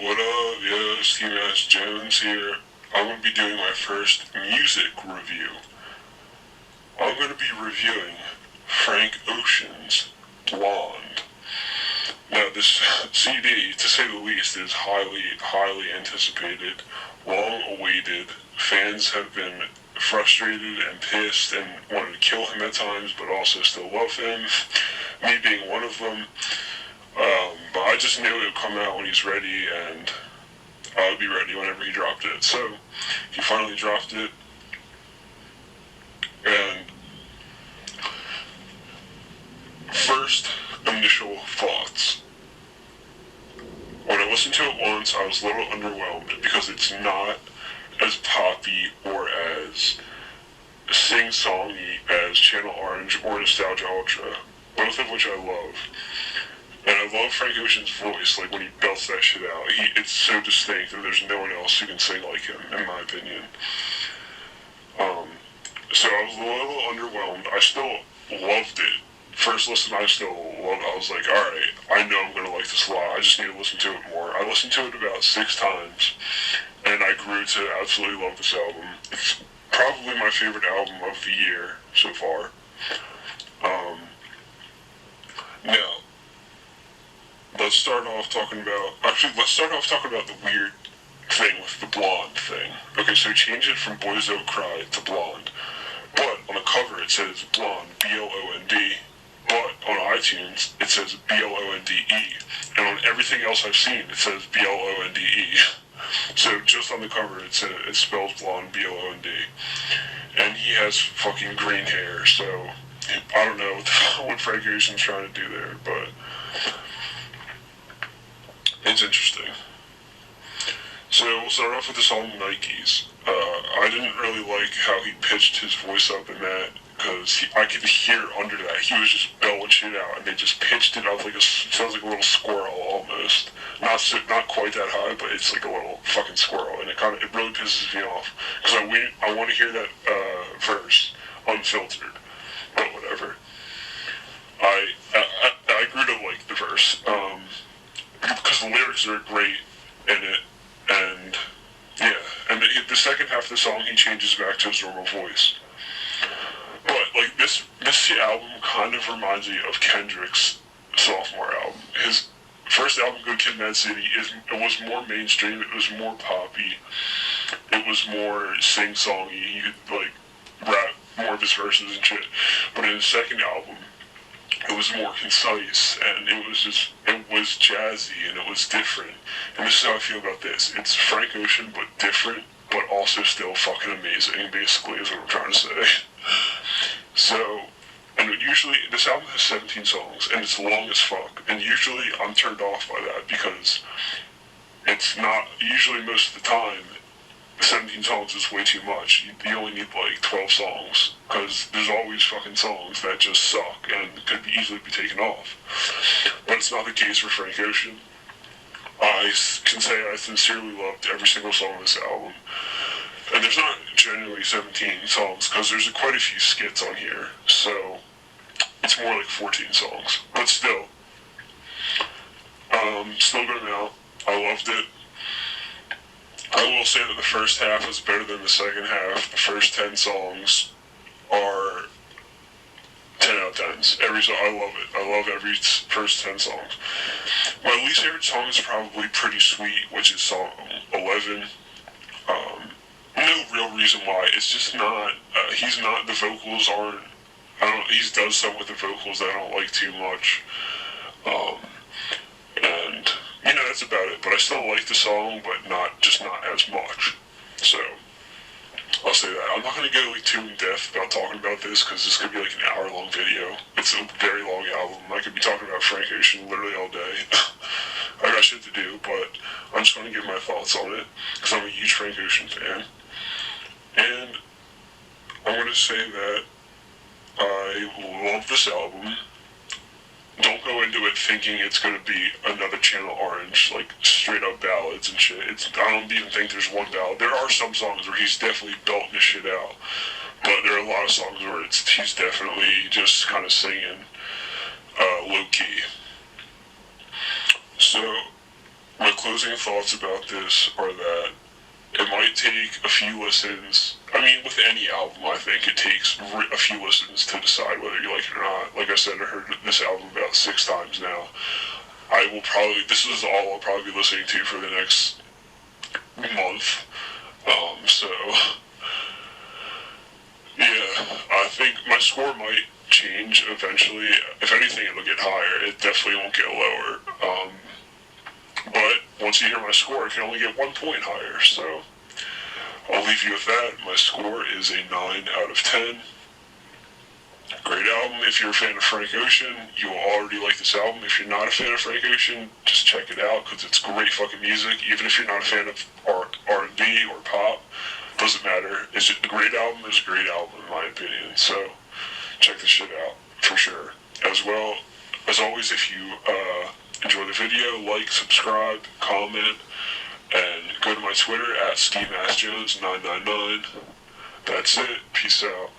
What up? Yeah, Steve S. Jones here. I'm going to be doing my first music review. I'm going to be reviewing Frank Ocean's Blond. Now, this CD, to say the least, is highly anticipated, long awaited. Fans have been frustrated and pissed and wanted to kill him at times, but also still love him. Me being one of them. But I just knew it would come out when he's ready, and I would be ready whenever he dropped it. So, he finally dropped it, and first initial thoughts. When I listened to it once, I was a little underwhelmed because it's not as poppy or as sing-songy as Channel Orange or Nostalgia Ultra, both of which I love. And I love Frank Ocean's voice, like when he belts that shit out. It's so distinct and there's no one else who can sing like him, in my opinion. So I was a little underwhelmed. I still loved it. First listen, I still loved it. I was like, alright, I know I'm going to like this a lot. I just need to listen to it more. I listened to it about 6 times, and I grew to absolutely love this album. It's probably my favorite album of the year so far. Now, let's start off talking about the weird thing with the Blonde thing. Okay, so change it from Boys Don't Cry to Blonde. But on the cover it says Blonde, B-L-O-N-D. But on iTunes it says B-L-O-N-D-E. And on everything else I've seen it says B-L-O-N-D-E. So just on the cover it spells Blonde, B-L-O-N-D. And he has fucking green hair, so I don't know what Frank Ocean's trying to do there, but it's interesting. So we'll start off with the song Nikes. I didn't really like how he pitched his voice up in that, because I could hear under that. He was just belling shit out, and they just pitched it up sounds like a little squirrel almost. Not quite that high, but it's like a little fucking squirrel, and it really pisses me off, because I want to hear that verse unfiltered, but whatever. I grew to like the verse, because the lyrics are great in it, and yeah, and the second half of the song he changes back to his normal voice. But like this album kind of reminds me of Kendrick's sophomore album. His first album, Good Kid, Mad City, it was more mainstream. It was more poppy. It was more sing-songy. He could like rap more of his verses and shit. But in his second album, it was more concise, and it was jazzy, and it was different. And this is how I feel about this. It's Frank Ocean, but different, but also still fucking amazing, basically, is what I'm trying to say. So, and usually, this album has 17 songs, and it's long as fuck, and usually I'm turned off by that, because it's not, usually most of the time, 17 songs is way too much. You only need like 12 songs, because there's always fucking songs that just suck and could easily be taken off. But it's not the case for Frank Ocean. I can say I sincerely loved every single song on this album. And there's not genuinely 17 songs, because there's quite a few skits on here, so it's more like 14 songs. But still good out. I loved it. I will say that the first half is better than the second half. The first 10 songs are 10 out of 10s. Every song, I love it. I love every first 10 songs. My least favorite song is probably Pretty Sweet, which is song 11. No real reason why. It's just not, the vocals aren't, he does something with the vocals that I don't like too much. And that's about it. But I still like the song, but not as much. So I'll say that. I'm not going to go too in depth about talking about this, because this could be like an hour-long video. It's a very long album. I could be talking about Frank Ocean literally all day. I got shit to do, but I'm just going to give my thoughts on it, because I'm a huge Frank Ocean fan. And I'm going to say that I love this album. Don't go into it thinking it's going to be another Channel Orange, like straight up ballads and shit. I don't even think there's one ballad. There are some songs where he's definitely belting his shit out, but there are a lot of songs where he's definitely just kind of singing low key. So my closing thoughts about this are that it might take a few listens. I mean, with any album, I think it takes a few listens to decide whether you like it or not. Like I said, I heard this album about 6 times now. This is all I'll probably be listening to for the next month. So, yeah, I think my score might change eventually. If anything, it'll get higher. It definitely won't get lower. But once you hear my score, it can only get 1 point higher. So I'll leave you with that. My score is a 9 out of 10. Great album. If you're a fan of Frank Ocean, you will already like this album. If you're not a fan of Frank Ocean, just check it out because it's great fucking music. Even if you're not a fan of R&B or pop, doesn't matter. It's just a great album. It's a great album in my opinion. So check this shit out for sure. As well, as always, if you enjoy the video, like, subscribe, comment, and go to my Twitter at SteveAskJones999. That's it. Peace out.